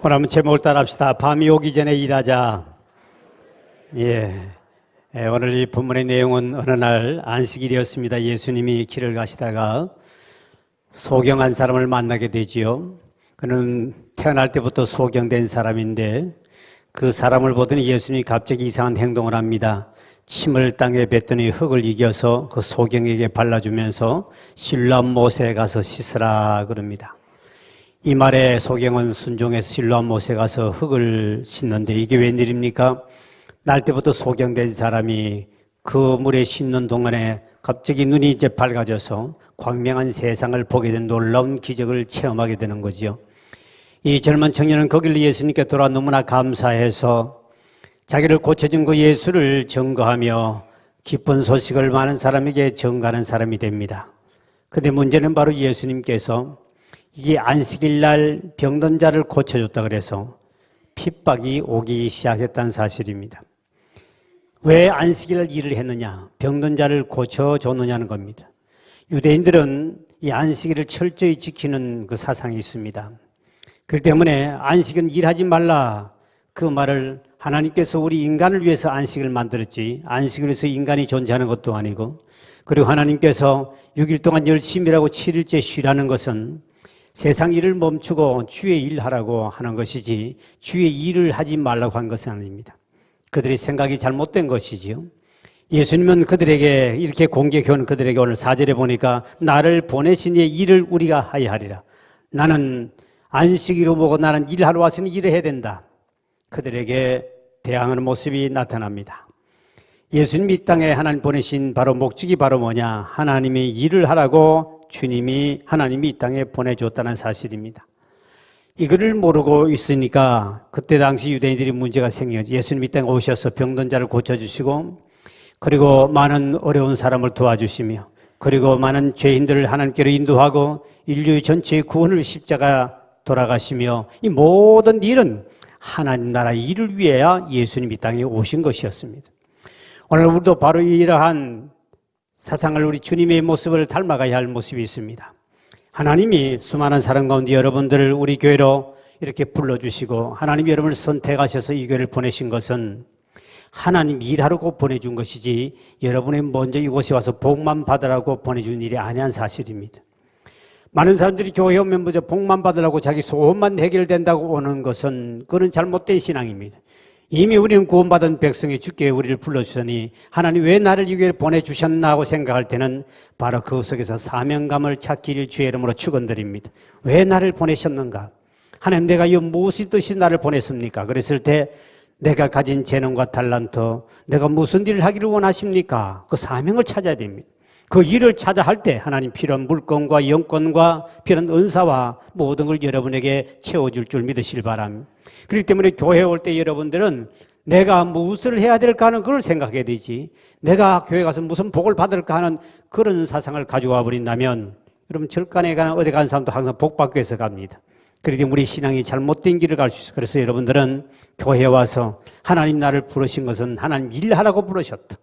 오늘 한번 제목을 따라합시다. 밤이 오기 전에 일하자. 오늘 이 본문의 내용은 어느 날 안식일이었습니다. 예수님이 길을 가시다가 소경한 사람을 만나게 되지요. 그는 태어날 때부터 소경된 사람인데 그 사람을 보더니 예수님이 갑자기 이상한 행동을 합니다. 침을 땅에 뱉더니 흙을 이겨서 그 소경에게 발라주면서 실로암 못에 가서 씻으라 그럽니다. 이 말에 소경은 순종해서 실로암 못에 가서 흙을 씻는데 이게 웬일입니까? 날 때부터 소경된 사람이 그 물에 씻는 동안에 갑자기 눈이 이제 밝아져서 광명한 세상을 보게 된 놀라운 기적을 체험하게 되는 거지요. 이 젊은 청년은 거길로 예수님께 돌아 너무나 감사해서 자기를 고쳐준 그 예수를 증거하며 기쁜 소식을 많은 사람에게 전가하는 사람이 됩니다. 그런데 문제는 바로 예수님께서 이게 안식일 날 병든 자를 고쳐줬다 그래서 핍박이 오기 시작했다는 사실입니다. 왜 안식일 날 일을 했느냐? 병든 자를 고쳐줬느냐는 겁니다. 유대인들은 이 안식일을 철저히 지키는 그 사상이 있습니다. 그렇기 때문에 안식은 일하지 말라 그 말을 하나님께서 우리 인간을 위해서 안식을 만들었지 안식을 위해서 인간이 존재하는 것도 아니고, 그리고 하나님께서 6일 동안 열심히 일하고 7일째 쉬라는 것은 세상 일을 멈추고 주의 일하라고 하는 것이지 주의 일을 하지 말라고 한 것은 아닙니다. 그들의 생각이 잘못된 것이지요. 예수님은 그들에게 이렇게 공개해온 그들에게 오늘 4절에 보니까 나를 보내신 이의 일을 우리가 하야 하리라. 나는 안식일로 보고 나는 일하러 왔으니 일을 해야 된다. 그들에게 대항하는 모습이 나타납니다. 예수님이 이 땅에 하나님 보내신 바로 목적이 바로 뭐냐? 하나님이 일을 하라고 하나님이 이 땅에 보내줬다는 사실입니다. 이거를 모르고 있으니까 그때 당시 유대인들이 문제가 생겼죠. 예수님이 이 땅에 오셔서 병든 자를 고쳐주시고 그리고 많은 어려운 사람을 도와주시며 그리고 많은 죄인들을 하나님께로 인도하고 인류 전체의 구원을 십자가 돌아가시며 이 모든 일은 하나님 나라 일을 위해야 예수님이 이 땅에 오신 것이었습니다. 오늘 우리도 바로 이러한 사상을 우리 주님의 모습을 닮아가야 할 모습이 있습니다. 하나님이 수많은 사람 가운데 여러분들을 우리 교회로 이렇게 불러주시고 하나님이 여러분을 선택하셔서 이 교회를 보내신 것은 하나님 일하라고 보내준 것이지 여러분이 먼저 이곳에 와서 복만 받으라고 보내준 일이 아니한 사실입니다. 많은 사람들이 교회 오면 먼저 복만 받으라고 자기 소원만 해결된다고 오는 것은 그런 잘못된 신앙입니다. 이미 우리는 구원받은 백성이 주께 우리를 불러주셨으니 하나님 왜 나를 이 교회에 보내주셨나 하고 생각할 때는 바로 그 속에서 사명감을 찾기를 주의 이름으로 축원드립니다. 왜 나를 보내셨는가? 하나님 내가 이 무엇이 뜻이 나를 보냈습니까? 그랬을 때 내가 가진 재능과 달란트, 내가 무슨 일을 하기를 원하십니까? 그 사명을 찾아야 됩니다. 그 일을 찾아 할 때 하나님 필요한 물건과 영권과 필요한 은사와 모든 걸 여러분에게 채워줄 줄 믿으시길 바랍니다. 그렇기 때문에 교회에 올 때 여러분들은 내가 무엇을 해야 될까 하는 그걸 생각해야 되지 내가 교회 가서 무슨 복을 받을까 하는 그런 사상을 가져와 버린다면 여러분 절간에 가는 어디 가는 사람도 항상 복 받기 위해서 갑니다. 그렇기 때문에 우리 신앙이 잘못된 길을 갈 수 있어요. 그래서 여러분들은 교회에 와서 하나님 나를 부르신 것은 하나님 일하라고 부르셨다.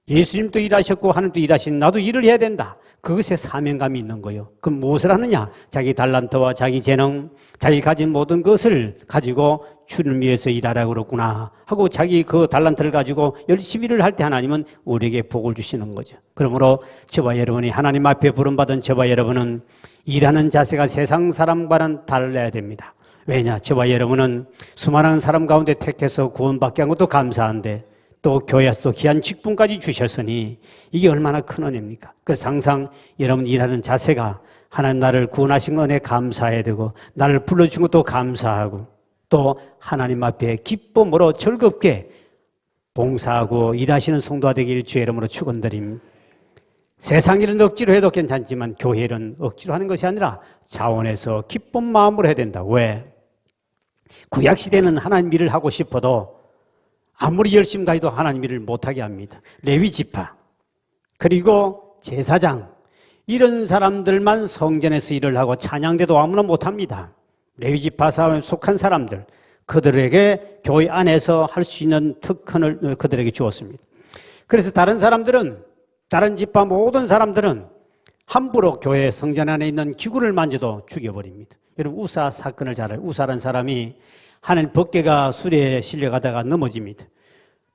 예수님도 일하셨고 하나님도 일하신 나도 일을 해야 된다. 그것에 사명감이 있는 거예요. 그럼 무엇을 하느냐? 자기 달란트와 자기 재능, 자기 가진 모든 것을 가지고 주를 위해서 일하라고 그러구나 하고 자기 그 달란트를 가지고 열심히 일을 할 때 하나님은 우리에게 복을 주시는 거죠. 그러므로 저와 여러분이 하나님 앞에 부름받은 저와 여러분은 일하는 자세가 세상 사람과는 달라야 됩니다. 왜냐? 저와 여러분은 수많은 사람 가운데 택해서 구원받게 한 것도 감사한데 또 교회에서 귀한 직분까지 주셨으니 이게 얼마나 큰 은혜입니까? 그래서 항상 여러분 일하는 자세가 하나님 나를 구원하신 은혜 감사해야 되고 나를 불러주신 것도 감사하고 또 하나님 앞에 기쁨으로 즐겁게 봉사하고 일하시는 성도가 되길 주의 이름으로 축원드립니다. 세상 일은 억지로 해도 괜찮지만 교회 일은 억지로 하는 것이 아니라 자원해서 기쁜 마음으로 해야 된다. 왜? 구약시대는 하나님 일을 하고 싶어도 아무리 열심히 가해도 하나님 일을 못하게 합니다. 레위 지파 그리고 제사장 이런 사람들만 성전에서 일을 하고 찬양대도 아무나 못합니다. 레위 지파 사람에 속한 사람들 그들에게 교회 안에서 할 수 있는 특권을 그들에게 주었습니다. 그래서 다른 사람들은 다른 지파 모든 사람들은 함부로 교회 성전 안에 있는 기구를 만져도 죽여버립니다. 여러분 우사 사건을 잘 알아요. 우사라는 사람이 하나님 법궤가 수레에 실려가다가 넘어집니다.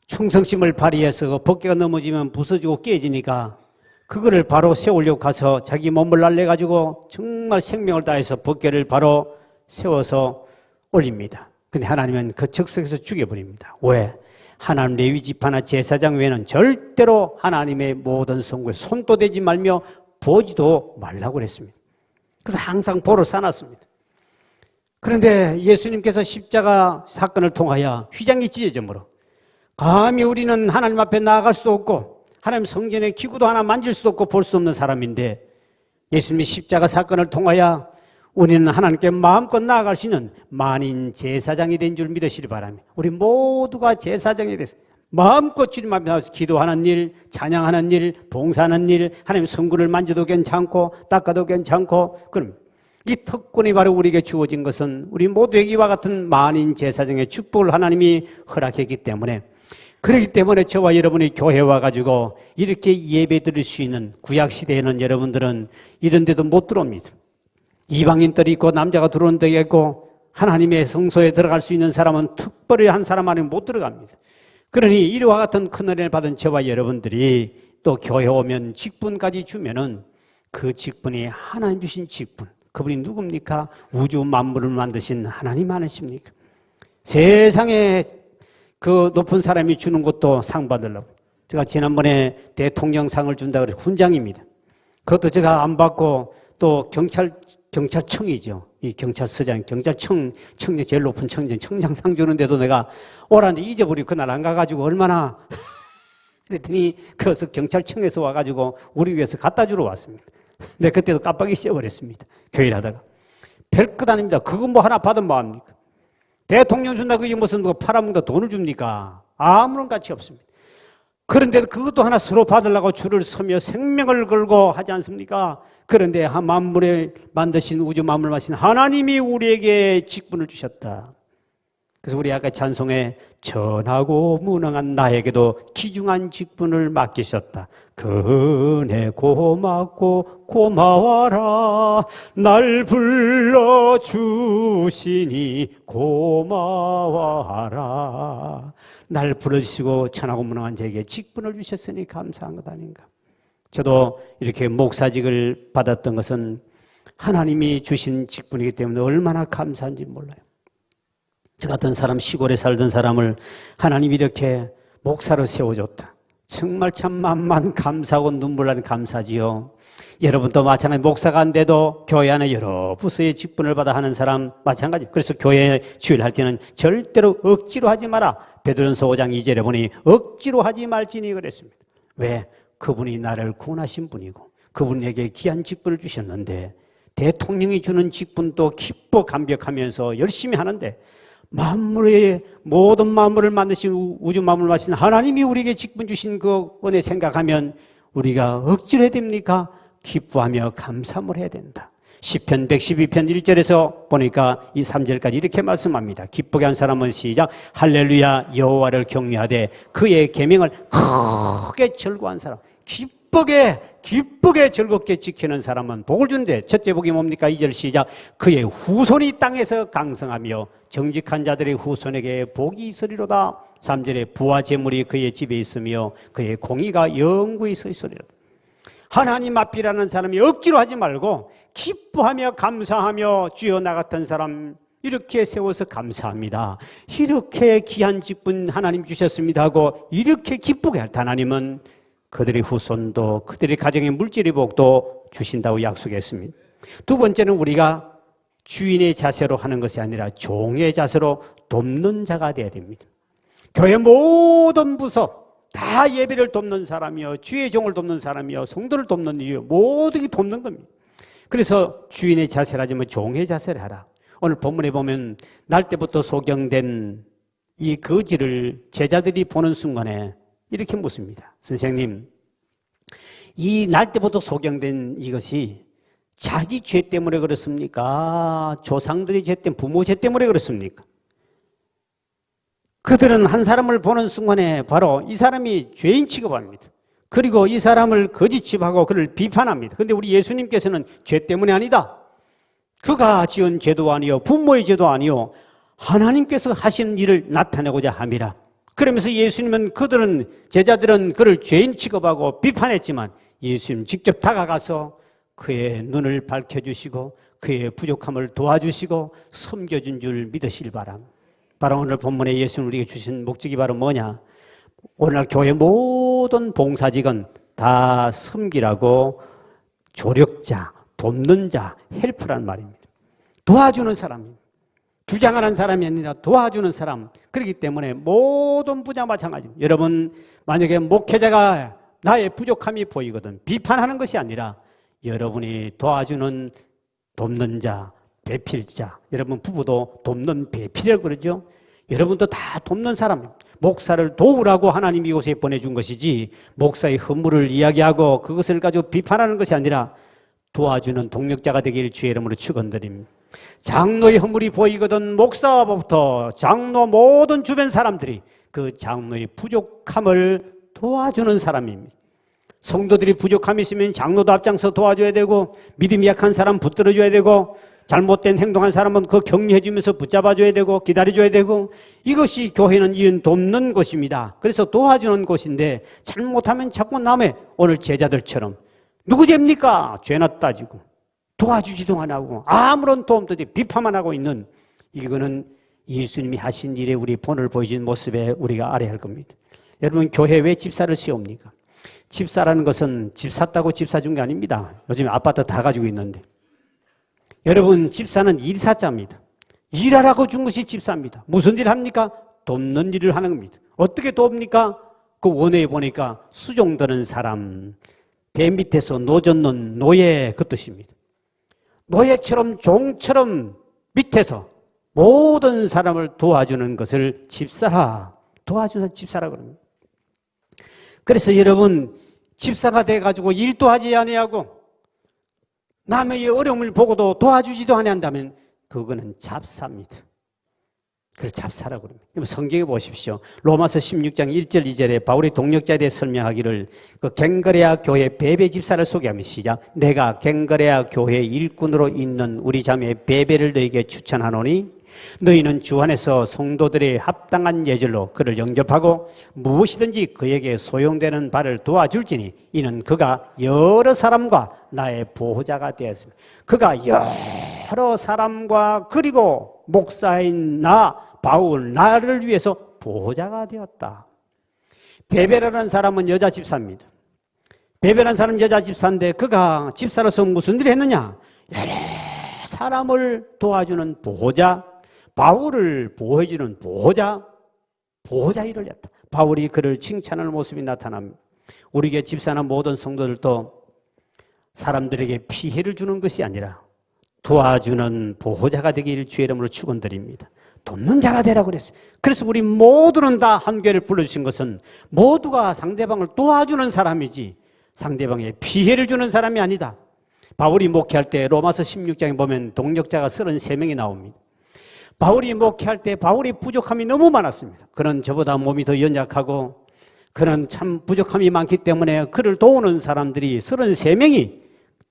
충성심을 발휘해서 그 법궤가 넘어지면 부서지고 깨지니까 그거를 바로 세우려고 가서 자기 몸을 날려가지고 정말 생명을 다해서 법궤를 바로 세워서 올립니다. 근데 하나님은 그 즉석에서 죽여버립니다. 왜? 하나님 레위 지파나 제사장 외에는 절대로 하나님의 모든 성구에 손도 대지 말며 보지도 말라고 그랬습니다. 그래서 항상 보러 싸놨습니다. 그런데 예수님께서 십자가 사건을 통하여 휘장이 찢어져므로 감히 우리는 하나님 앞에 나아갈 수도 없고 하나님 성전의 기구도 하나 만질 수도 없고 볼 수 없는 사람인데 예수님이 십자가 사건을 통하여 우리는 하나님께 마음껏 나아갈 수 있는 만인 제사장이 된 줄 믿으시기 바랍니다. 우리 모두가 제사장이 돼서 마음껏 주님 앞에 나와서 기도하는 일, 찬양하는 일, 봉사하는 일, 하나님 성구를 만져도 괜찮고 닦아도 괜찮고 그럼 이 특권이 바로 우리에게 주어진 것은 우리 모두에게 이와 같은 만인 제사장의 축복을 하나님이 허락했기 때문에 그렇기 때문에 저와 여러분이 교회 와가지고 이렇게 예배 드릴 수 있는 구약시대에는 여러분들은 이런 데도 못 들어옵니다. 이방인들이 있고 남자가 들어오는 데가 있고 하나님의 성소에 들어갈 수 있는 사람은 특별히 한 사람 아니면 못 들어갑니다. 그러니 이와 같은 큰 은혜를 받은 저와 여러분들이 또 교회 오면 직분까지 주면은 그 직분이 하나님 주신 직분. 그분이 누굽니까? 우주 만물을 만드신 하나님 아니십니까? 세상에 그 높은 사람이 주는 것도 상 받으려고. 제가 지난번에 대통령상을 준다고 그래서 훈장입니다. 그것도 제가 안 받고 또 경찰청이죠. 이 경찰서장, 경찰청이 제일 높은 청장상 주는데도 내가 오라는데 잊어버리고 그날 안 가가지고 얼마나 그랬더니 그래서 경찰청에서 와가지고 우리 위해서 갖다 주러 왔습니다. 근데 그때도 깜빡이 잊어버렸습니다. 교회를 하다가. 별것 아닙니다. 그거 뭐 하나 받으면 뭐합니까? 대통령 준다 그게 무슨 뭐 팔아먹는다 돈을 줍니까? 아무런 가치 없습니다. 그런데 그것도 하나 서로 받으려고 줄을 서며 생명을 걸고 하지 않습니까? 그런데 만물을 만드신 우주 만물을 만드신 하나님이 우리에게 직분을 주셨다. 그래서 우리 아까 찬송에 전하고 무능한 나에게도 귀중한 직분을 맡기셨다. 그 은혜 고맙고 고마워라. 날 불러주시니 고마워라. 날 불러주시고 천하고 무능한 저에게 직분을 주셨으니 감사한 것 아닌가. 저도 이렇게 목사직을 받았던 것은 하나님이 주신 직분이기 때문에 얼마나 감사한지 몰라요. 저 같은 사람, 시골에 살던 사람을 하나님이 이렇게 목사로 세워줬다. 정말 참 만만 감사하고 눈물 나는 감사지요. 여러분도 마찬가지 목사가 안 돼도 교회 안에 여러 부서의 직분을 받아 하는 사람 마찬가지. 그래서 교회 주일 할 때는 절대로 억지로 하지 마라. 베드로전서 5장 2절에 보니 억지로 하지 말지니 그랬습니다. 왜? 그분이 나를 구원하신 분이고 그분에게 귀한 직분을 주셨는데 대통령이 주는 직분도 기뻐 감격하면서 열심히 하는데 만물의 모든 만물을 만드신 우주 만물을 만드신 하나님이 우리에게 직분 주신 그 은혜 생각하면 우리가 억지로 해야 됩니까? 기뻐하며 감사함을 해야 된다. 시편 112편 1절에서 보니까 이 3절까지 이렇게 말씀합니다. 기쁘게 한 사람은 시작. 할렐루야 여호와를 경외하되 그의 계명을 크게 절거한 사람. 기쁘게 즐겁게 지키는 사람은 복을 준대. 첫째 복이 뭡니까? 2절 시작. 그의 후손이 땅에서 강성하며 정직한 자들의 후손에게 복이 있으리로다. 3절에 부와 재물이 그의 집에 있으며 그의 공의가 영구히 서 있으리로다. 하나님 앞이라는 사람이 억지로 하지 말고 기뻐하며 감사하며 주여 나 같은 사람 이렇게 세워서 감사합니다. 이렇게 귀한 직분 하나님 주셨습니다 하고 이렇게 기쁘게 할 때 하나님은 그들의 후손도 그들의 가정의 물질의 복도 주신다고 약속했습니다. 두 번째는 우리가 주인의 자세로 하는 것이 아니라 종의 자세로 돕는 자가 되어야 됩니다. 교회 모든 부서 다 예배를 돕는 사람이요 주의 종을 돕는 사람이요 성도를 돕는 이유 모두 돕는 겁니다. 그래서 주인의 자세를 하지 말 종의 자세를 하라. 오늘 본문에 보면 날 때부터 소경된 이 거지를 제자들이 보는 순간에 이렇게 묻습니다. 선생님, 이 날 때부터 소경된 이것이 자기 죄 때문에 그렇습니까? 조상들의 죄 때문에, 부모 죄 때문에 그렇습니까? 그들은 한 사람을 보는 순간에 바로 이 사람이 죄인 취급합니다. 그리고 이 사람을 거짓 취급하고 그를 비판합니다. 그런데 우리 예수님께서는 죄 때문이 아니다. 그가 지은 죄도 아니요 부모의 죄도 아니요 하나님께서 하신 일을 나타내고자 함이라. 그러면서 예수님은 제자들은 그를 죄인 취급하고 비판했지만 예수님 직접 다가가서 그의 눈을 밝혀주시고 그의 부족함을 도와주시고 섬겨준 줄 믿으시길 바랍니다. 바로 오늘 본문에 예수님 우리에게 주신 목적이 바로 뭐냐? 오늘날 교회 모든 봉사직은 다 섬기라고 조력자, 돕는 자, 헬프란 말입니다. 도와주는 사람입니다. 주장하는 사람이 아니라 도와주는 사람. 그렇기 때문에 모든 부자 마찬가지입니다. 여러분 만약에 목회자가 나의 부족함이 보이거든 비판하는 것이 아니라 여러분이 도와주는 돕는 자, 배필자. 여러분 부부도 돕는 배필이라고 그러죠. 여러분도 다 돕는 사람. 목사를 도우라고 하나님이 이곳에 보내준 것이지 목사의 허물을 이야기하고 그것을 가지고 비판하는 것이 아니라 도와주는 동력자가 되길 주의 이름으로 축원드립니다. 장로의 허물이 보이거든 목사부터 장로 모든 주변 사람들이 그 장로의 부족함을 도와주는 사람입니다. 성도들이 부족함이 있으면 장로도 앞장서 도와줘야 되고 믿음이 약한 사람 붙들어줘야 되고 잘못된 행동한 사람은 그 격려해주면서 붙잡아줘야 되고 기다려줘야 되고 이것이 교회는 이런 돕는 곳입니다. 그래서 도와주는 곳인데 잘못하면 자꾸 남의 오늘 제자들처럼 누구 죄입니까? 죄나 따지고 도와주지도 안 하고 아무런 도움도 없이 비판만 하고 있는 이거는 예수님이 하신 일에 우리 본을 보여준 모습에 우리가 알아야 할 겁니다. 여러분 교회 왜 집사를 세웁니까? 집사라는 것은 집 샀다고 집 사준 게 아닙니다. 요즘 아파트 다 가지고 있는데 여러분 집사는 일사자입니다. 일하라고 준 것이 집사입니다. 무슨 일 합니까? 돕는 일을 하는 겁니다. 어떻게 돕니까? 그 원회에 보니까 수종드는 사람, 배 밑에서 노젓는 노예 그 뜻입니다. 노예처럼 종처럼 밑에서 모든 사람을 도와주는 것을 집사라, 도와주는 집사라고 합니다. 그래서 여러분 집사가 돼가지고 일도 하지 아니하고 남의 어려움을 보고도 도와주지도 아니한다면 그거는 잡사입니다. 그걸 잡사라고 합니다. 성경에 보십시오. 로마서 16장 1절 2절에 바울이 동력자에 대해 설명하기를 그 갱거레아 교회 베베 집사를 소개하며 시작. 내가 갱거레아 교회 일꾼으로 있는 우리 자매 베베를 너에게 추천하노니 너희는 주 안에서 성도들의 합당한 예절로 그를 영접하고 무엇이든지 그에게 소용되는 바를 도와줄지니 이는 그가 여러 사람과 나의 보호자가 되었습니다. 그가 여러 사람과 그리고 목사인 나 바울 나를 위해서 보호자가 되었다. 베베라는 사람은 여자 집사입니다. 베베라는 사람은 여자 집사인데 그가 집사로서 무슨 일을 했느냐? 여러 사람을 도와주는 보호자, 바울을 보호해주는 보호자 일을 했다. 바울이 그를 칭찬하는 모습이 나타납니다. 우리에게 집사나 모든 성도들도 사람들에게 피해를 주는 것이 아니라 도와주는 보호자가 되기를 주의 이름으로 축원드립니다. 돕는 자가 되라고 그랬어요. 그래서 우리 모두는 다 한 교회를 불러주신 것은 모두가 상대방을 도와주는 사람이지 상대방에 피해를 주는 사람이 아니다. 바울이 목회할 때 로마서 16장에 보면 동력자가 33명이 나옵니다. 바울이 목회할 때 바울이 부족함이 너무 많았습니다. 그는 저보다 몸이 더 연약하고 그는 참 부족함이 많기 때문에 그를 도우는 사람들이 33명이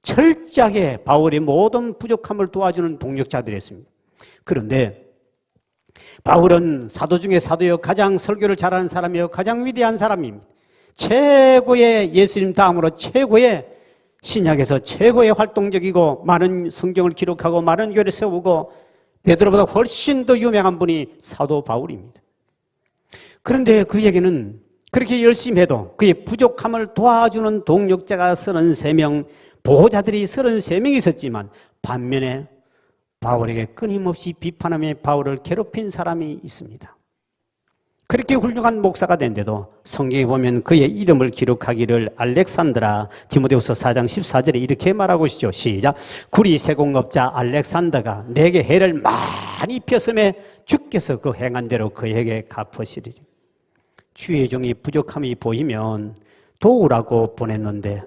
철저하게 바울의 모든 부족함을 도와주는 동력자들이었습니다. 그런데 바울은 사도 중에 사도요 가장 설교를 잘하는 사람이요 가장 위대한 사람입니다. 최고의 예수님 다음으로 최고의 신약에서 최고의 활동적이고 많은 성경을 기록하고 많은 교회를 세우고 베드로보다 훨씬 더 유명한 분이 사도 바울입니다. 그런데 그에게는 그렇게 열심히 해도 그의 부족함을 도와주는 동력자가 33명, 보호자들이 33명이 있었지만 반면에 바울에게 끊임없이 비판하며 바울을 괴롭힌 사람이 있습니다. 그렇게 훌륭한 목사가 된데도 성경에 보면 그의 이름을 기록하기를 알렉산드라, 디모데후서 4장 14절에 이렇게 말하고 있죠. 시작. 구리 세공업자 알렉산더가 내게 해를 많이 폈음에 주께서 그 행한 대로 그에게 갚으시리니. 주의 종이 부족함이 보이면 도우라고 보냈는데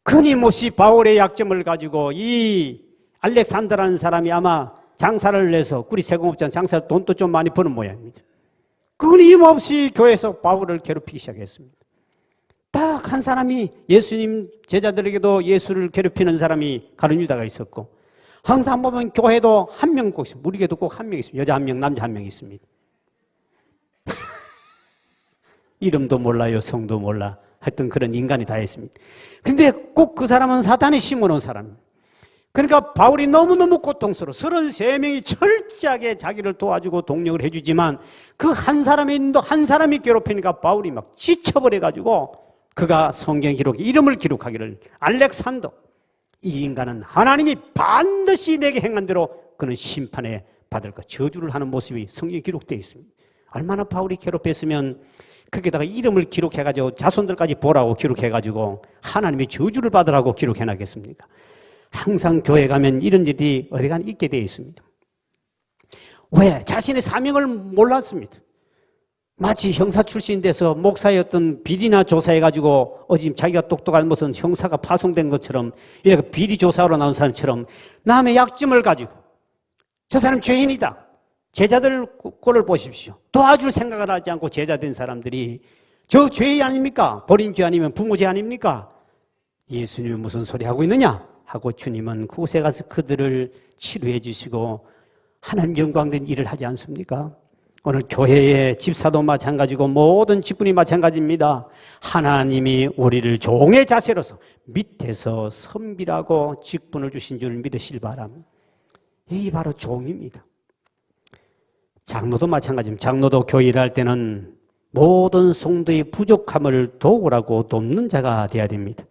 끊임없이 바울의 약점을 가지고 이 알렉산더라는 사람이 아마 장사를 내서 구리 세공업자 장사를 돈도 좀 많이 버는 모양입니다. 끊임없이 교회에서 바울을 괴롭히기 시작했습니다. 딱 한 사람이 예수님 제자들에게도 예수를 괴롭히는 사람이 가룟 유다가 있었고 항상 보면 교회도 한 명 꼭 있습니다. 우리 교회도 꼭 한 명 있습니다. 여자 한 명, 남자 한 명 있습니다. 이름도 몰라요, 성도 몰라. 하여튼 그런 인간이 다 있습니다. 근데 꼭 그 사람은 사탄이 심어놓은 사람입니다. 그러니까 바울이 너무너무 고통스러워 33명이 철저하게 자기를 도와주고 동력을 해주지만 그 한 사람이 괴롭히니까 바울이 막 지쳐버려가지고 그가 성경 기록에 이름을 기록하기를 알렉산더, 이 인간은 하나님이 반드시 내게 행한 대로 그는 심판에 받을 것, 저주를 하는 모습이 성경에 기록되어 있습니다. 얼마나 바울이 괴롭혔으면 거기다가 이름을 기록해가지고 자손들까지 보라고 기록해가지고 하나님의 저주를 받으라고 기록해놨겠습니까? 항상 교회 가면 이런 일이 어디가나 있게 되어 있습니다. 왜? 자신의 사명을 몰랐습니다. 마치 형사 출신 돼서 목사의 어떤 비리나 조사해가지고 지금 자기가 똑똑한 무슨 형사가 파송된 것처럼 이렇게 비리 조사하러 나온 사람처럼 남의 약점을 가지고 저 사람 죄인이다. 제자들 꼴을 보십시오. 도와줄 생각을 하지 않고 제자된 사람들이 저 죄인 아닙니까? 버린 죄 아니면 부모 죄 아닙니까? 예수님이 무슨 소리 하고 있느냐? 하고 주님은 그곳에 가서 그들을 치료해 주시고 하나님 영광된 일을 하지 않습니까? 오늘 교회의 집사도 마찬가지고 모든 직분이 마찬가지입니다. 하나님이 우리를 종의 자세로서 밑에서 선비라고 직분을 주신 줄 믿으실 바랍니다. 이게 바로 종입니다. 장로도 마찬가지입니다. 장로도 교회 일할 때는 모든 성도의 부족함을 도우라고 돕는 자가 되어야 됩니다.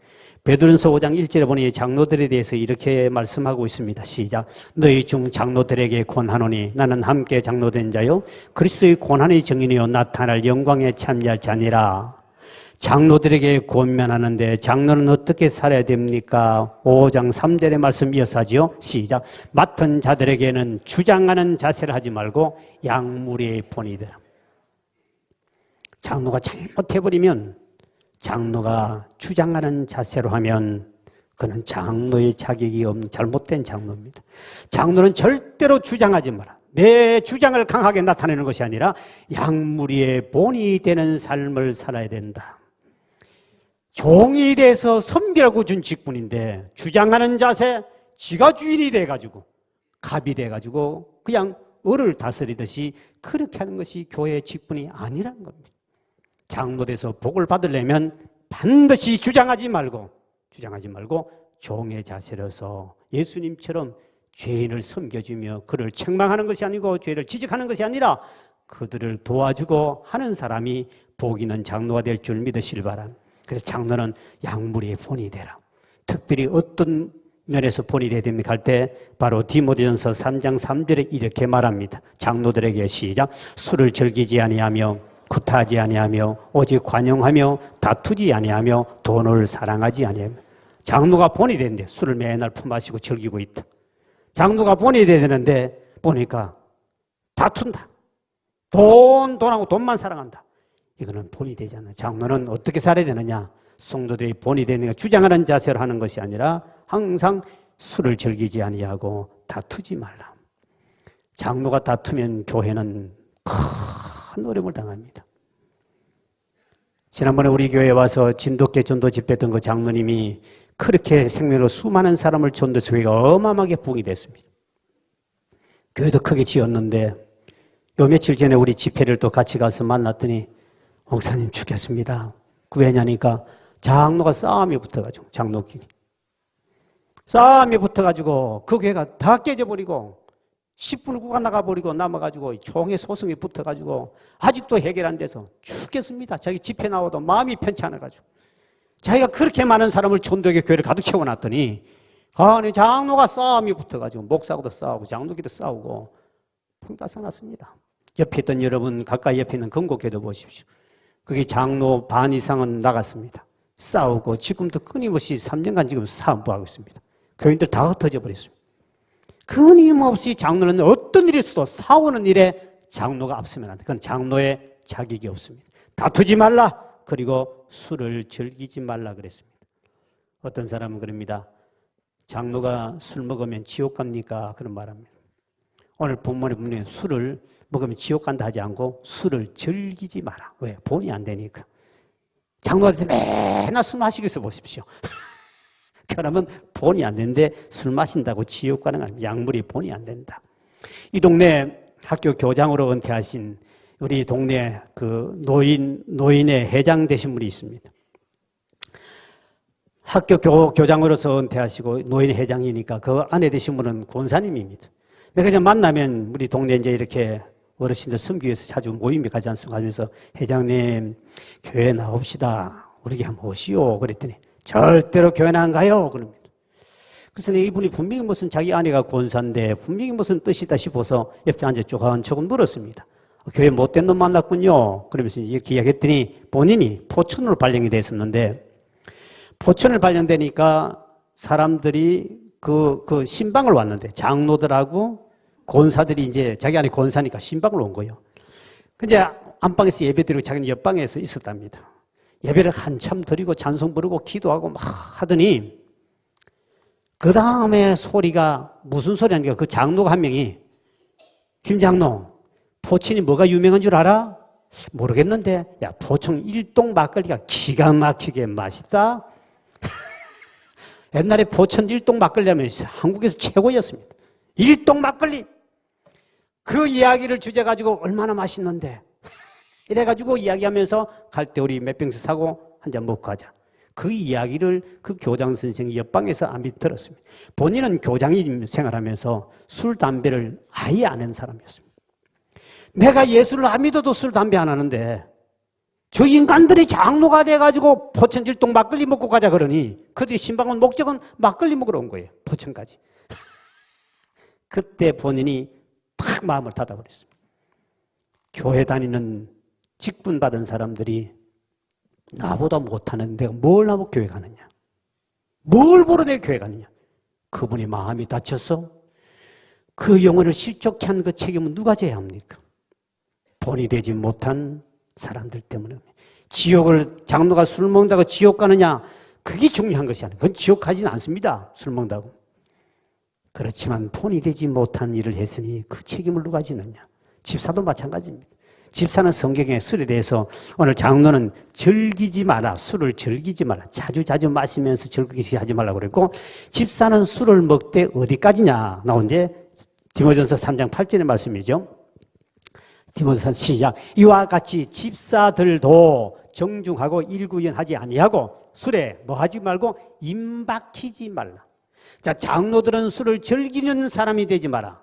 베드로전서 5장 1절에 보니 장로들에 대해서 이렇게 말씀하고 있습니다. 시작. 너희 중 장로들에게 권하노니 나는 함께 장로된 자요 그리스도의 권한의 증인이요 나타날 영광에 참여할 자니라. 장로들에게 권면하는데 장로는 어떻게 살아야 됩니까? 5장 3절의 말씀 이어서 하지요. 시작. 맡은 자들에게는 주장하는 자세를 하지 말고 양무리의 본이 되라. 장로가 잘못해버리면, 장로가 주장하는 자세로 하면 그는 장로의 자격이 없는 잘못된 장로입니다. 장로는 절대로 주장하지 마라. 내 주장을 강하게 나타내는 것이 아니라 양무리의 본이 되는 삶을 살아야 된다. 종이 돼서 선비라고 준 직분인데 주장하는 자세, 지가 주인이 돼가지고 갑이 돼가지고 그냥 을을 다스리듯이 그렇게 하는 것이 교회의 직분이 아니라는 겁니다. 장로 돼서 복을 받으려면 반드시 주장하지 말고 종의 자세로서 예수님처럼 죄인을 섬겨주며 그를 책망하는 것이 아니고 죄를 지적하는 것이 아니라 그들을 도와주고 하는 사람이 복 있는 장로가 될 줄 믿으시길 바랍니다. 그래서 장로는 양무리의 본이 되라. 특별히 어떤 면에서 본이 돼야 됩니까? 할 때 바로 디모데전서 3장 3절에 이렇게 말합니다. 장로들에게 시작. 술을 즐기지 아니하며 구타하지 아니하며 오직 관용하며 다투지 아니하며 돈을 사랑하지 아니하며. 장로가 본이 되는데 술을 맨날 품마시고 즐기고 있다. 장로가 본이 돼야 되는데 보니까 다툰다. 돈하고 돈만 사랑한다. 이거는 본이 되지 않아요. 장로는 어떻게 살아야 되느냐? 성도들이 본이 되는 주장하는 자세로 하는 것이 아니라 항상 술을 즐기지 아니하고 다투지 말라. 장로가 다투면 교회는 큰 어려움을 당합니다. 지난번에 우리 교회에 와서 진돗개 전도 집회했던 그 장로님이 그렇게 생명으로 수많은 사람을 전도해서 교회가 어마어마하게 부흥이 됐습니다. 교회도 크게 지었는데 요 며칠 전에 우리 집회를 또 같이 가서 만났더니 목사님 죽겠습니다. 그 왜냐니까 장로가 싸움이 붙어가지고 장로끼리 싸움이 붙어가지고 그 교회가 다 깨져버리고 10분을 구가 나가버리고 남아가지고 종의 소송이 붙어가지고 아직도 해결 안 돼서 죽겠습니다. 자기 집회 나와도 마음이 편치 않아가지고 자기가 그렇게 많은 사람을 전도의 교회를 가득 채워놨더니 아니 장로가 싸움이 붙어가지고 목사하고도 싸우고 장로끼리도 싸우고 풍파가 났습니다. 옆에 있던 여러분 가까이 옆에 있는 건국교회도 보십시오. 그게 장로 반 이상은 나갔습니다. 싸우고 지금도 끊임없이 3년간 지금 사업하고 있습니다. 교인들 다 흩어져 버렸습니다. 끊임없이 장로는 어떤 일이 있어도 싸우는 일에 장로가 앞서면 안 돼. 그건 장로의 자격이 없습니다. 다투지 말라. 그리고 술을 즐기지 말라 그랬습니다. 어떤 사람은 그럽니다. 장로가 술 먹으면 지옥 갑니까? 그런 말합니다. 오늘 본문에 술을 먹으면 지옥 간다 하지 않고 술을 즐기지 마라. 왜? 본이 안 되니까. 장로가 돼서 맨날 술 마시고 있어 보십시오. 그러면 본이 안 되는데 술 마신다고 지옥 가는 거 아닙니까? 약물이 본이 안 된다. 이 동네 학교 교장으로 은퇴하신 우리 동네 그 노인의 회장 되신 분이 있습니다. 학교 교장으로서 은퇴하시고 노인 회장이니까 그 아내 되신 분은 권사님입니다. 내가 이제 만나면 우리 동네 이제 이렇게 어르신들 섬기기 위해서 자주 모임에 가지 않습니까? 가면서 회장님 교회 나옵시다. 우리 한번 오시오. 그랬더니 절대로 교회는 안 가요. 그럽니다. 그래서 이분이 분명히 무슨 자기 아내가 권사인데 분명히 무슨 뜻이다 싶어서 옆에 앉아 조금 물었습니다. 교회 못된 놈 만났군요. 그러면서 이렇게 이야기했더니 본인이 포천으로 발령이 됐었는데 포천을 발령되니까 사람들이 그 신방을 왔는데 장로들하고 권사들이 이제 자기 안에 권사니까 신방을 온 거예요. 근데 안방에서 예배드리고 자기는 옆방에서 있었답니다. 예배를 한참 드리고 찬송 부르고 기도하고 막 하더니 그 다음에 소리가 무슨 소리냐니까 그 장로가 한 명이 김 장로 포천이 뭐가 유명한 줄 알아? 모르겠는데 야 포천 일동 막걸리가 기가 막히게 맛있다. 옛날에 포천 일동 막걸리 하면 한국에서 최고였습니다. 일동 막걸리. 그 이야기를 주제 가지고 얼마나 맛있는데. 이래가지고 이야기하면서 갈 때 우리 몇 병씩 사고 한 잔 먹고 가자. 그 이야기를 그 교장 선생이 옆방에서 암이 들었습니다. 본인은 교장님 생활하면서 술, 담배를 아예 안 하는 사람이었습니다. 내가 예수를 안 믿어도 술, 담배 안 하는데 저 인간들이 장로가 돼가지고 포천 일동 막걸리 먹고 가자 그러니 그들이 신방은 목적은 막걸리 먹으러 온 거예요. 포천까지. 그때 본인이 탁 마음을 닫아버렸습니다. 교회 다니는 직분 받은 사람들이 나보다 못하는 내가 뭘 하고 교회 가느냐. 뭘 보러 내 교회 가느냐. 그분이 마음이 다쳤어. 그 영혼을 실족케 한 그 책임은 누가 져야 합니까? 본이 되지 못한 사람들 때문에. 지옥을 장로가 술 먹는다고 지옥 가느냐. 그게 중요한 것이 아니에요. 그건 지옥 가지는 않습니다. 술 먹는다고. 그렇지만 본이 되지 못한 일을 했으니 그 책임을 누가 지느냐. 집사도 마찬가지입니다. 집사는 성경에 술에 대해서 오늘 장로는 즐기지 마라. 술을 즐기지 마라. 자주 마시면서 즐기지 하지 말라고 그랬고 집사는 술을 먹되 어디까지냐. 나온 디모데전서 3장 8절의 말씀이죠. 디모데전서 시작. 이와 같이 집사들도 정중하고 일구연하지 아니하고 술에 뭐 하지 말고 임박히지 말라. 자, 장로들은 술을 즐기는 사람이 되지 마라.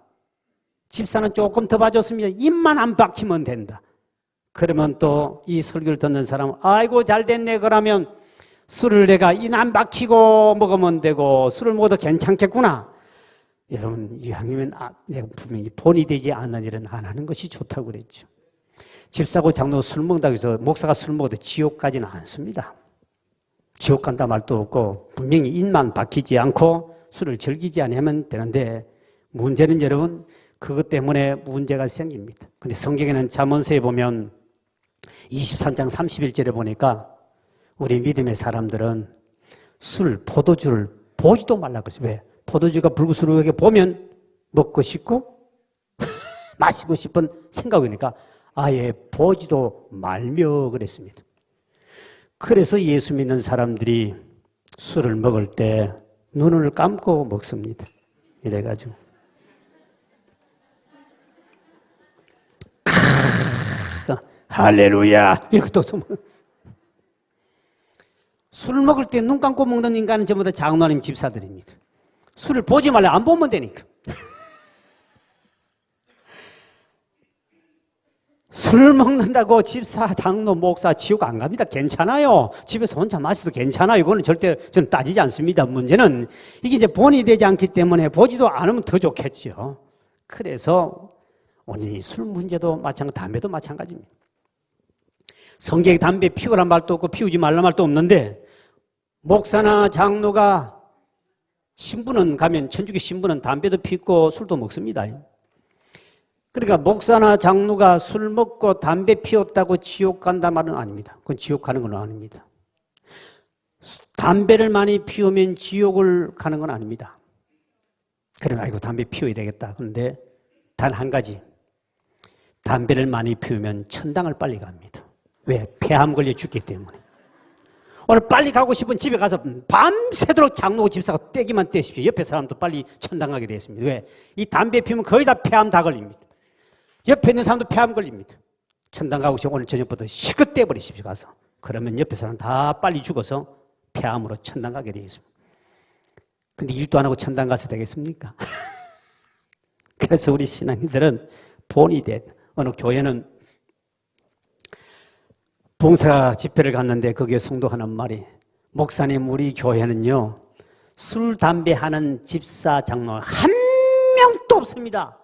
집사는 조금 더 봐줬습니다. 입만 안 박히면 된다. 그러면 또 이 설교를 듣는 사람은 아이고 잘 됐네. 그러면 술을 내가 입 안 박히고 먹으면 되고 술을 먹어도 괜찮겠구나. 여러분 이왕이면 내가 분명히 본이 되지 않는 일은 안 하는 것이 좋다고 그랬죠. 집사고 장로 술 먹는다고 해서 목사가 술 먹어도 지옥 가지는 않습니다. 지옥 간다 말도 없고 분명히 입만 박히지 않고 술을 즐기지 않으면 되는데 문제는 여러분 그것 때문에 문제가 생깁니다. 근데 성경에는 잠언서에 보면 23장 31절에 보니까 우리 믿음의 사람들은 술, 포도주를 보지도 말라고 그랬어요. 왜? 포도주가 불구스러우게 보면 먹고 싶고 마시고 싶은 생각이니까 아예 보지도 말며 그랬습니다. 그래서 예수 믿는 사람들이 술을 먹을 때 눈을 감고 먹습니다. 이래가지고 할렐루야 이렇게 또 술 먹을 때 눈 감고 먹는 인간은 전부 다 장로님 집사들입니다. 술을 보지 말라. 안 보면 되니까. 술 먹는다고 집사, 장로, 목사 지옥 안 갑니다. 괜찮아요. 집에서 혼자 마셔도 괜찮아요. 이거는 절대 저는 따지지 않습니다. 문제는 이게 이제 본이 되지 않기 때문에 보지도 않으면 더 좋겠죠. 그래서 오늘 술 문제도 마찬가지, 담배도 마찬가지입니다. 성경에 담배 피우란 말도 없고 피우지 말란 말도 없는데 목사나 장로가 신부는 가면 천주교 신부는 담배도 피우고 술도 먹습니다. 그러니까 목사나 장로가 술 먹고 담배 피웠다고 지옥 간다 말은 아닙니다. 그건 지옥 가는 건 아닙니다. 담배를 많이 피우면 지옥을 가는 건 아닙니다. 그러면 아이고 담배 피워야 되겠다. 그런데 단 한 가지. 담배를 많이 피우면 천당을 빨리 갑니다. 왜? 폐암 걸려 죽기 때문에. 오늘 빨리 가고 싶은 집에 가서 밤새도록 장로 집사가 떼기만 떼십시오. 옆에 사람도 빨리 천당 가게 되어 있습니다. 왜? 이 담배 피우면 거의 다 폐암 다 걸립니다. 옆에 있는 사람도 폐암 걸립니다. 천당 가고 싶으면 오늘 저녁부터 시컷 떼버리십시오. 가서. 그러면 옆에 사람 다 빨리 죽어서 폐암으로 천당 가게 되어 있습니다. 근데 일도 안 하고 천당 가서 되겠습니까? 그래서 우리 신앙인들은 본이 돼. 어느 교회는 봉사 집회를 갔는데 거기에 성도가 하는 말이, 목사님 우리 교회는요 술 담배 하는 집사 장로 한 명도 없습니다.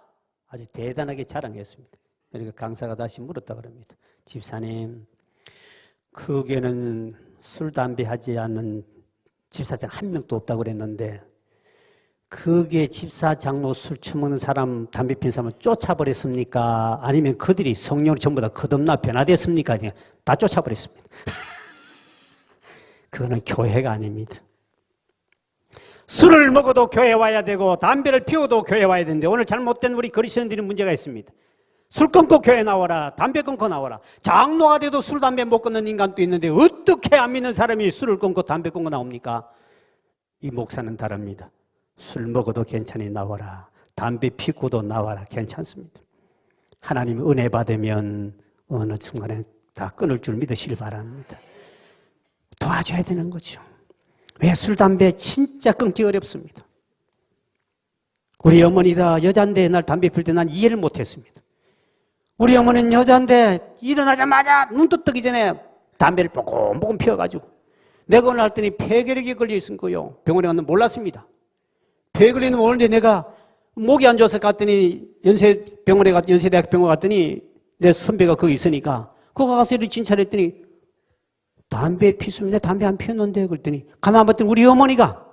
아주 대단하게 자랑했습니다. 그러니까 강사가 다시 물었다 그럽니다. 집사님 그 교회는 술 담배 하지 않는 집사장 한 명도 없다고 그랬는데 그게 집사 장로 술 처먹는 사람, 담배 피는 사람을 쫓아버렸습니까? 아니면 그들이 성령으로 전부 다 거듭나 변화됐습니까? 다 쫓아버렸습니다. 그거는 교회가 아닙니다. 술을 먹어도 교회 와야 되고 담배를 피워도 교회 와야 되는데 오늘 잘못된 우리 그리스도인들이 문제가 있습니다. 술 끊고 교회 나와라, 담배 끊고 나와라. 장로가 돼도 술, 담배 못 끊는 인간도 있는데 어떻게 안 믿는 사람이 술을 끊고 담배 끊고 나옵니까? 이 목사는 다릅니다. 술 먹어도 괜찮이 나와라. 담배 피고도 나와라. 괜찮습니다. 하나님 은혜 받으면 어느 순간에 다 끊을 줄 믿으시길 바랍니다. 도와줘야 되는 거죠. 왜 술, 담배 진짜 끊기 어렵습니다. 우리 어머니가 여잔데 날 담배 필 때 난 이해를 못했습니다. 우리 어머니는 여잔데 일어나자마자 눈 뜨기 전에 담배를 뽀금뽀금 피워가지고 내가 오늘 할 때니 폐결핵에 걸려 있은 거요. 병원에 갔는데 몰랐습니다. 폐결핵은 오는데 내가 목이 안 좋아서 갔더니 연세대학 병원에 갔더니 내 선배가 거기 있으니까 거기 가서 이렇게 진찰했더니 담배 피우면 내 담배 안 피웠는데 그랬더니 가만 봤더니 우리 어머니가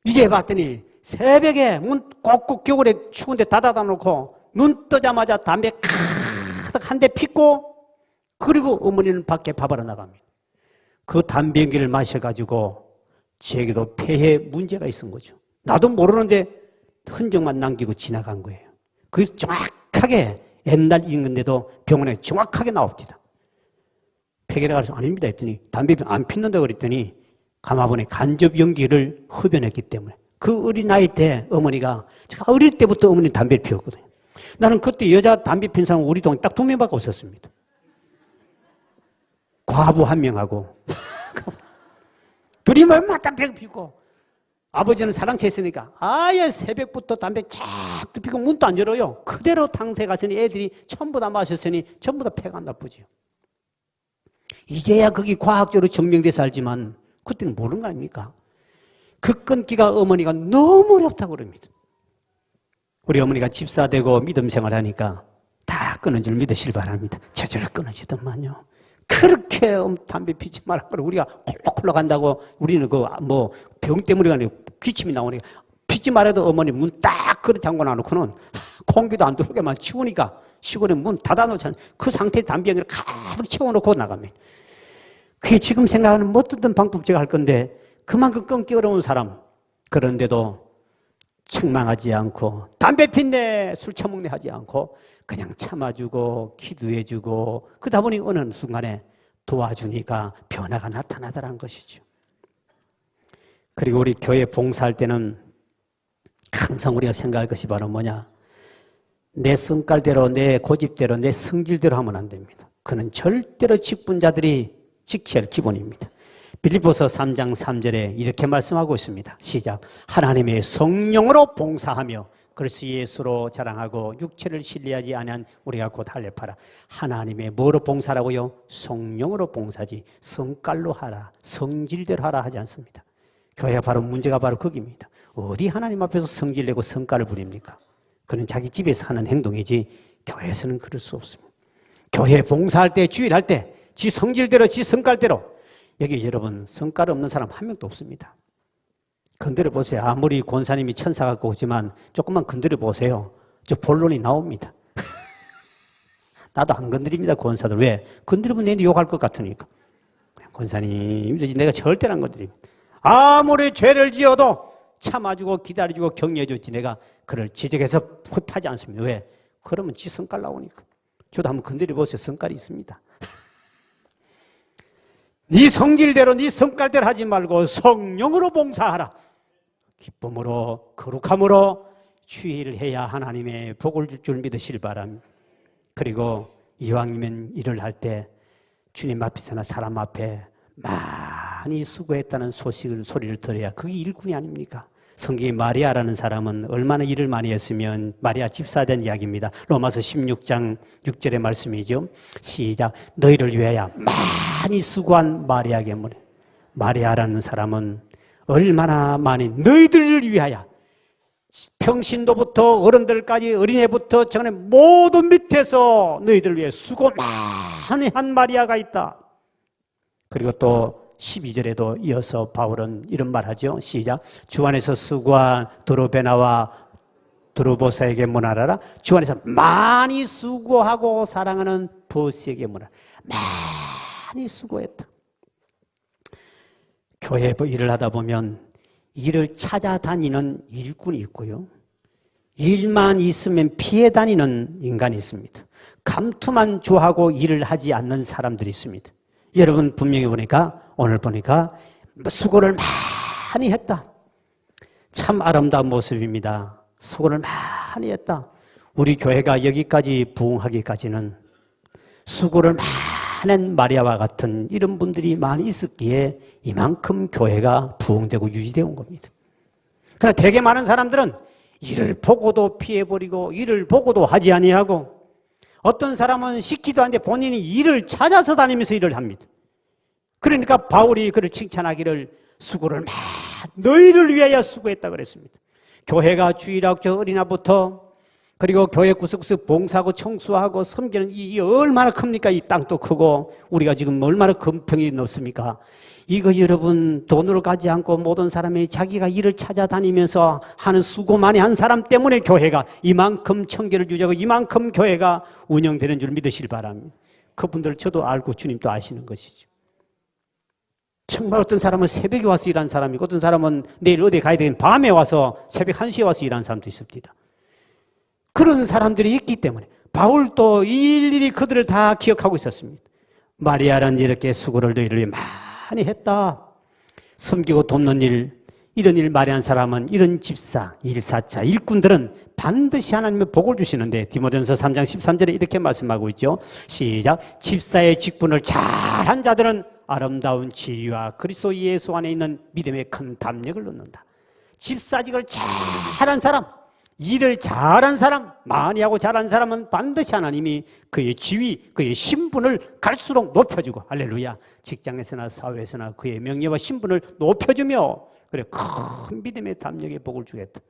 이제 봤더니 새벽에 문 꼭꼭 겨울에 추운데 닫아다 놓고 눈 뜨자마자 담배 가득 한 대 피고 그리고 어머니는 밖에 밥하러 나갑니다. 그 담배 연기를 마셔가지고 제게도 폐에 문제가 있은 거죠. 나도 모르는데 흔적만 남기고 지나간 거예요. 그래서 정확하게 옛날 인근데도 병원에 정확하게 나옵니다. 폐결핵 가서 아닙니다 했더니 담배 안 피는다고 그랬더니 가마보니 간접 연기를 흡연했기 때문에 그 어린 나이 때 어머니가 제가 어릴 때부터 어머니 담배를 피웠거든요. 나는 그때 여자 담배 핀 사람 우리 동네 딱 2명밖에 없었습니다. 과부 1명하고 둘이 얼마나 담배를 피고 아버지는 사랑채 있으니까 아예 새벽부터 담배 쫙 피고 문도 안 열어요. 그대로 당세 갔으니 애들이 전부 다 마셨으니 전부 다 폐가 나쁘지요. 이제야 그게 과학적으로 증명돼서 알지만 그때는 모르는 거 아닙니까? 그 끊기가 어머니가 너무 어렵다고 그럽니다. 우리 어머니가 집사되고 믿음 생활하니까 다 끊은 줄 믿으시길 바랍니다. 저절로 끊어지더만요. 그렇게 담배 피지 말라고 우리가 콜록콜록 한다고 우리는 병 때문에 아니고 기침이 나오니까 피지 말아도 어머니 문 딱 그릇 잠궈 놔놓고는 공기도 안 들어오게만 치우니까 시골에 문 닫아놓잖아요. 그 상태에 담배를 가득 채워놓고 나갑니다. 그게 지금 생각하는 뭐 어떤 방법 제가 할 건데 그만큼 끊기 어려운 사람 그런데도 책망하지 않고 담배 핀네 술 처먹네 하지 않고 그냥 참아주고 기도해주고 그러다 보니 어느 순간에 도와주니까 변화가 나타나더라는 것이죠. 그리고 우리 교회 봉사할 때는 항상 우리가 생각할 것이 바로 뭐냐, 내 성깔대로 내 고집대로 내 성질대로 하면 안 됩니다. 그는 절대로 직분자들이 지켜야 할 기본입니다. 빌립보서 3장 3절에 이렇게 말씀하고 있습니다. 시작. 하나님의 성령으로 봉사하며 그리스도 예수로 자랑하고 육체를 신뢰하지 아니한 우리가 곧 할례파라. 하나님의 뭐로 봉사라고요? 성령으로 봉사지 성깔로 하라, 성질대로 하라 하지 않습니다. 교회가 바로 문제가 바로 거기입니다. 어디 하나님 앞에서 성질내고 성깔을 부립니까? 그는 자기 집에서 하는 행동이지 교회에서는 그럴 수 없습니다. 교회 봉사할 때, 주일할 때 지 성질대로 지 성깔대로. 여기 여러분 성깔 없는 사람 한 명도 없습니다. 건드려 보세요. 아무리 권사님이 천사 같고 오지만 조금만 건드려 보세요. 저 본론이 나옵니다. 나도 안 건드립니다, 권사들. 왜? 건드리면 내한테 욕할 것 같으니까. 권사님, 내가 절대로 안 건드립니다. 아무리 죄를 지어도 참아주고 기다려주고 격려해줬지 내가 그를 지적해서 흡하지 않습니다. 왜? 그러면 지 성깔 나오니까. 저도 한번 건드려 보세요. 성깔이 있습니다. 네 성질대로 네 성깔대로 하지 말고 성령으로 봉사하라. 기쁨으로 거룩함으로 주의를 해야 하나님의 복을 줄 줄 믿으시길 바랍니다. 그리고 이왕이면 일을 할 때 주님 앞에서나 사람 앞에 많이 수고했다는 소리를 들어야 그게 일꾼이 아닙니까? 성경에 마리아라는 사람은 얼마나 일을 많이 했으면, 마리아 집사에 대한 이야기입니다. 로마서 16장 6절의 말씀이죠. 시작. 너희를 위하여 많이 수고한 마리아에게 물으라. 마리아라는 사람은 얼마나 많이 너희들을 위하여, 평신도부터 어른들까지, 어린애부터 정말 모든 밑에서 너희들을 위해 수고 많이 한 마리아가 있다. 그리고 또 12절에도 이어서 바울은 이런 말하죠. 시작. 주 안에서 수고한 드로베나와 드로보사에게 문하라라. 주 안에서 많이 수고하고 사랑하는 보스에게 문하라. 많이 수고했다. 교회 일을 하다 보면 일을 찾아다니는 일꾼이 있고요, 일만 있으면 피해 다니는 인간이 있습니다. 감투만 좋아하고 일을 하지 않는 사람들이 있습니다. 여러분 분명히 보니까, 오늘 보니까 수고를 많이 했다. 참 아름다운 모습입니다. 수고를 많이 했다. 우리 교회가 여기까지 부흥하기까지는 수고를 많은 마리아와 같은 이런 분들이 많이 있었기에 이만큼 교회가 부흥되고 유지되어 온 겁니다. 그러나 되게 많은 사람들은 일을 보고도 피해버리고 일을 보고도 하지 아니하고, 어떤 사람은 시키도 않는데 본인이 일을 찾아서 다니면서 일을 합니다. 그러니까 바울이 그를 칭찬하기를 수고를 너희를 위하여 수고했다 그랬습니다. 교회가 주일학교 어린아부터, 그리고 교회 구석구석 봉사하고 청소하고 섬기는 이 얼마나 큽니까? 이 땅도 크고 우리가 지금 얼마나 금평이 넓습니까? 이거 여러분 돈으로 가지 않고 모든 사람이 자기가 일을 찾아다니면서 하는 수고 많이 한 사람 때문에 교회가 이만큼 청결을 유지하고 이만큼 교회가 운영되는 줄 믿으시길 바랍니다. 그분들 저도 알고 주님도 아시는 것이죠. 정말 어떤 사람은 새벽에 와서 일하는 사람이고, 어떤 사람은 내일 어디 가야 되는 밤에 와서 새벽 1시에 와서 일하는 사람도 있습니다. 그런 사람들이 있기 때문에 바울도 일일이 그들을 다 기억하고 있었습니다. 마리아는 이렇게 수고를 너희를 위해 많이 했다. 섬기고 돕는 일, 이런 일 많이 한 사람은, 이런 집사, 일사차, 일꾼들은 반드시 하나님의 복을 주시는데, 디모데전서 3장 13절에 이렇게 말씀하고 있죠. 시작. 집사의 직분을 잘한 자들은 아름다운 지위와 그리스도 예수 안에 있는 믿음의 큰 담력을 얻는다. 집사직을 잘한 사람, 일을 잘한 사람, 많이 하고 잘한 사람은 반드시 하나님이 그의 지위, 그의 신분을 갈수록 높여주고, 할렐루야, 직장에서나 사회에서나 그의 명예와 신분을 높여주며, 그래 큰 믿음의 담력의 복을 주겠다.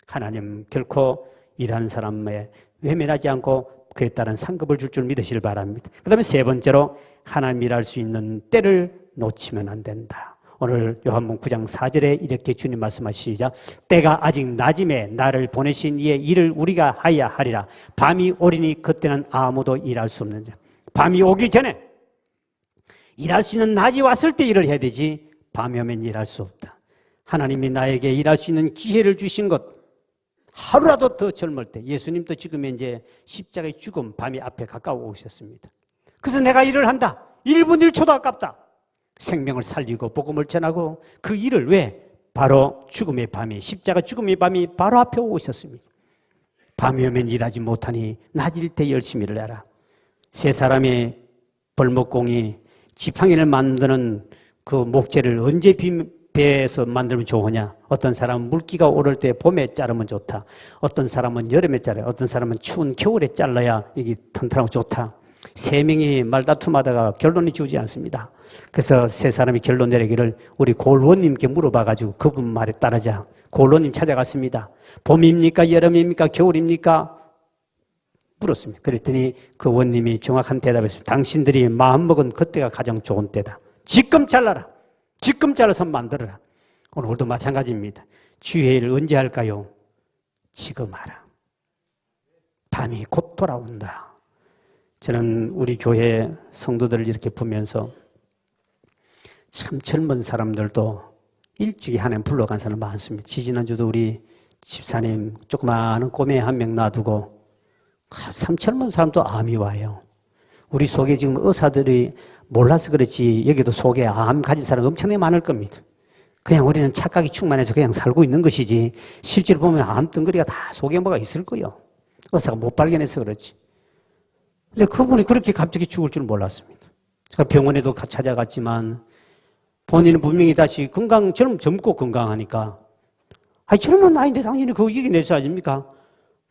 하나님 결코 일하는 사람에 외면하지 않고 그에 따른 상급을 줄 줄 믿으시길 바랍니다. 그 다음에 세 번째로, 하나님 일할 수 있는 때를 놓치면 안 된다. 오늘 요한복음 9장 4절에 이렇게 주님 말씀하시자. 때가 아직 낮임에 나를 보내신 이의 일을 우리가 하여야 하리라. 밤이 오리니 그때는 아무도 일할 수 없느니라. 밤이 오기 전에 일할 수 있는 낮이 왔을 때 일을 해야 되지, 밤이 오면 일할 수 없다. 하나님이 나에게 일할 수 있는 기회를 주신 것, 하루라도 더 젊을 때, 예수님도 지금 이제 십자가의 죽음, 밤이 앞에 가까워 오셨습니다. 그래서 내가 일을 한다. 1분 1초도 아깝다. 생명을 살리고 복음을 전하고, 그 일을 왜? 바로 죽음의 밤이, 십자가 죽음의 밤이 바로 앞에 오고 있었습니다. 밤이 오면 일하지 못하니 낮일 때 열심히 일을 해라. 세 사람의 벌목공이 지팡이를 만드는 그 목재를 언제 배에서 만들면 좋으냐? 어떤 사람은 물기가 오를 때 봄에 자르면 좋다. 어떤 사람은 여름에 자르야, 어떤 사람은 추운 겨울에 잘라야 이게 튼튼하고 좋다. 세 명이 말다툼하다가 결론이 지우지 않습니다. 그래서 세 사람이 결론 내리기를 우리 골원님께 물어봐가지고 그분 말에 따르자. 골원님 찾아갔습니다. 봄입니까? 여름입니까? 겨울입니까? 물었습니다. 그랬더니 그 원님이 정확한 대답했습니다. 당신들이 마음먹은 그때가 가장 좋은 때다. 지금 잘라라. 지금 잘라서 만들어라. 오늘도 마찬가지입니다. 주의를 언제 할까요? 지금 하라. 밤이 곧 돌아온다. 저는 우리 교회 성도들을 이렇게 보면서 참 젊은 사람들도 일찍이 하나님 불러간 사람 많습니다. 지지난주도 우리 집사님 조그마한 꼬매 한 명 놔두고 참 젊은 사람도 암이 와요. 우리 속에 지금 의사들이 몰라서 그렇지 여기도 속에 암 가진 사람 엄청나게 많을 겁니다. 그냥 우리는 착각이 충만해서 그냥 살고 있는 것이지 실제로 보면 암 덩어리가 다 속에 뭐가 있을 거예요. 의사가 못 발견해서 그렇지. 근데 그분이 그렇게 갑자기 죽을 줄 몰랐습니다. 제가 병원에도 찾아갔지만 본인은 분명히 다시 젊고 건강하니까 젊은 나이인데 당연히 그거 이겨내서 아닙니까?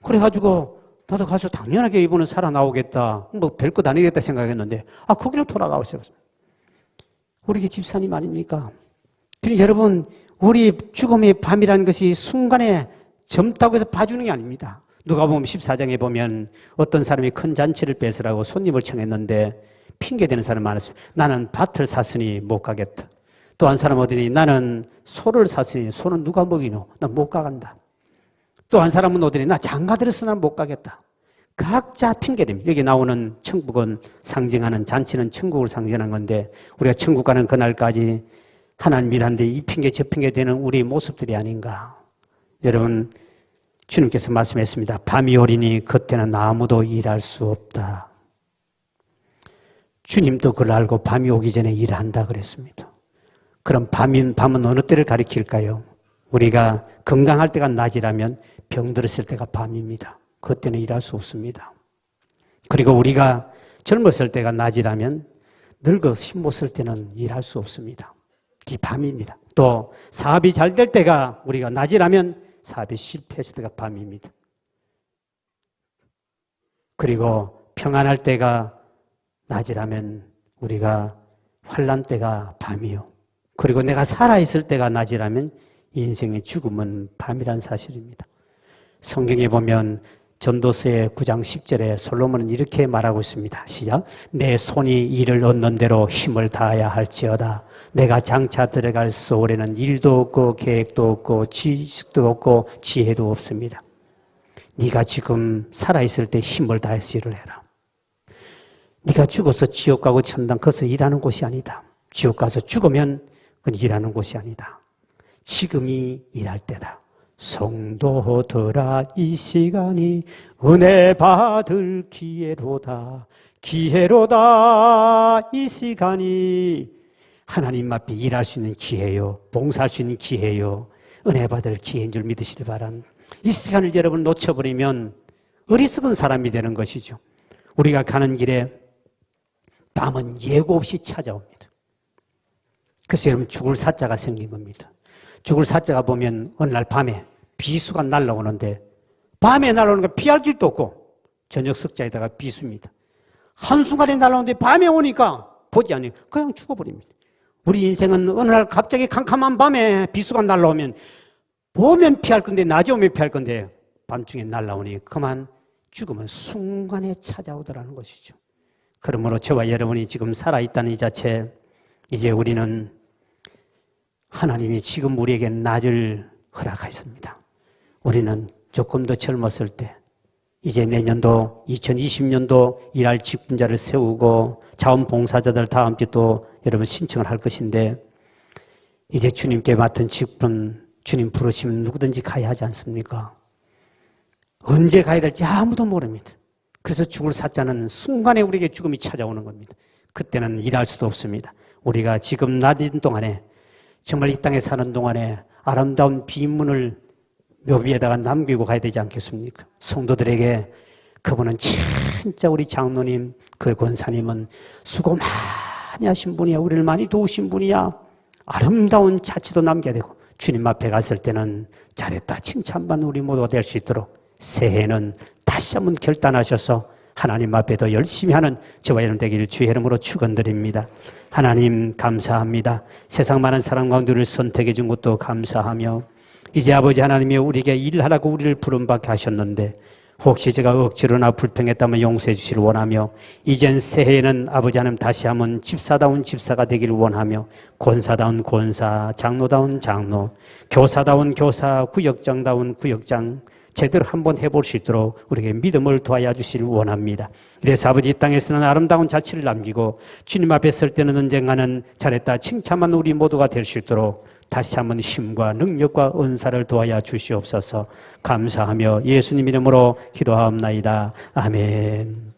그래가지고 나도 가서 당연하게 이분은 살아나오겠다. 뭐 별것 아니겠다 생각했는데 거기로 돌아가고 있었어요. 우리 집사님 아닙니까? 그러니까 여러분 우리 죽음의 밤이라는 것이 순간에 젊다고 해서 봐주는 게 아닙니다. 누가 보면 14장에 보면 어떤 사람이 큰 잔치를 뺏으라고 손님을 청했는데 핑계대는 사람이 많았습니다. 나는 밭을 샀으니 못 가겠다. 또 한 사람 어디니 나는 소를 샀으니 소는 누가 먹이노? 난 못 가간다. 또 한 사람은 어디니 나 장가 들었으니 난 못 가겠다. 각자 핑계됩니다. 여기 나오는 천국은 상징하는 잔치는 천국을 상징하는 건데 우리가 천국 가는 그날까지 하나님 일하는데 이 핑계 저 핑계 되는 우리 모습들이 아닌가. 여러분 주님께서 말씀했습니다. 밤이 오리니 그때는 아무도 일할 수 없다. 주님도 그걸 알고 밤이 오기 전에 일한다 그랬습니다. 그럼 밤은 어느 때를 가리킬까요? 우리가 건강할 때가 낮이라면 병들었을 때가 밤입니다. 그때는 일할 수 없습니다. 그리고 우리가 젊었을 때가 낮이라면 늙어 힘못쓸 때는 일할 수 없습니다. 이 밤입니다. 또 사업이 잘 될 때가 우리가 낮이라면 사업이 실패했을 때가 밤입니다. 그리고 평안할 때가 낮이라면 우리가 환난 때가 밤이요. 그리고 내가 살아있을 때가 낮이라면 인생의 죽음은 밤이란 사실입니다. 성경에 보면 전도서의 9장 10절에 솔로몬은 이렇게 말하고 있습니다. 시작. 내 손이 이를 얻는 대로 힘을 다해야 할지어다. 내가 장차 들어갈 소홀에는 일도 없고 계획도 없고 지식도 없고 지혜도 없습니다. 네가 지금 살아있을 때 힘을 다해서 일을 해라. 네가 죽어서 지옥 가고 천당 가서 일하는 곳이 아니다. 지옥 가서 죽으면 그건 일하는 곳이 아니다. 지금이 일할 때다. 성도들아 이 시간이 은혜 받을 기회로다. 기회로다. 이 시간이 하나님 앞에 일할 수 있는 기회요. 봉사할 수 있는 기회요. 은혜 받을 기회인 줄 믿으시기 바랍니다. 이 시간을 여러분 놓쳐버리면 어리석은 사람이 되는 것이죠. 우리가 가는 길에 밤은 예고 없이 찾아옵니다. 그래서 여러분 죽을 사자가 생긴 겁니다. 죽을 사자가 보면 어느 날 밤에 비수가 날라오는데 밤에 날라오는 거 피할 길도 없고 저녁 석자에다가 비수입니다. 한순간에 날라오는데 밤에 오니까 보지 않으니까 그냥 죽어버립니다. 우리 인생은 어느 날 갑자기 캄캄한 밤에 비수가 날라오면 보면 피할 건데 낮에 오면 피할 건데 밤중에 날라오니 그만 죽음은 순간에 찾아오더라는 것이죠. 그러므로 저와 여러분이 지금 살아있다는 이 자체 이제 우리는 하나님이 지금 우리에게 낮을 허락하셨습니다. 우리는 조금 더 젊었을 때 이제 내년도 2020년도 일할 직분자를 세우고 자원봉사자들 다음 주 또 여러분 신청을 할 것인데 이제 주님께 맡은 직분 주님 부르시면 누구든지 가야 하지 않습니까? 언제 가야 될지 아무도 모릅니다. 그래서 죽을 사자는 순간에 우리에게 죽음이 찾아오는 겁니다. 그때는 일할 수도 없습니다. 우리가 지금 낮인 동안에 정말 이 땅에 사는 동안에 아름다운 비문을 묘비에다가 남기고 가야 되지 않겠습니까? 성도들에게 그분은 진짜 우리 장로님, 그 권사님은 수고 많이 하신 분이야. 우리를 많이 도우신 분이야. 아름다운 자취도 남겨야 되고 주님 앞에 갔을 때는 잘했다 칭찬받는 우리 모두가 될 수 있도록 새해에는 다시 한번 결단하셔서 하나님 앞에 더 열심히 하는 저와 여러분 되기를 주의 이름으로 축원드립니다. 하나님 감사합니다. 세상 많은 사람 가운데 우리를 선택해 준 것도 감사하며 이제 아버지 하나님이 우리에게 일하라고 우리를 부름받게 하셨는데 혹시 제가 억지로나 불평했다면 용서해 주시길 원하며 이젠 새해에는 아버지 하나님 다시 한번 집사다운 집사가 되기를 원하며 권사다운 권사, 장로다운 장로, 교사다운 교사, 구역장다운 구역장 제대로 한번 해볼 수 있도록 우리에게 믿음을 도와야 주시길 원합니다. 그래서 아버지 이 땅에서는 아름다운 자취를 남기고 주님 앞에 설 때는 언젠가는 잘했다 칭찬만 우리 모두가 될 수 있도록 다시 한번 힘과 능력과 은사를 도와야 주시옵소서. 감사하며 예수님 이름으로 기도하옵나이다. 아멘.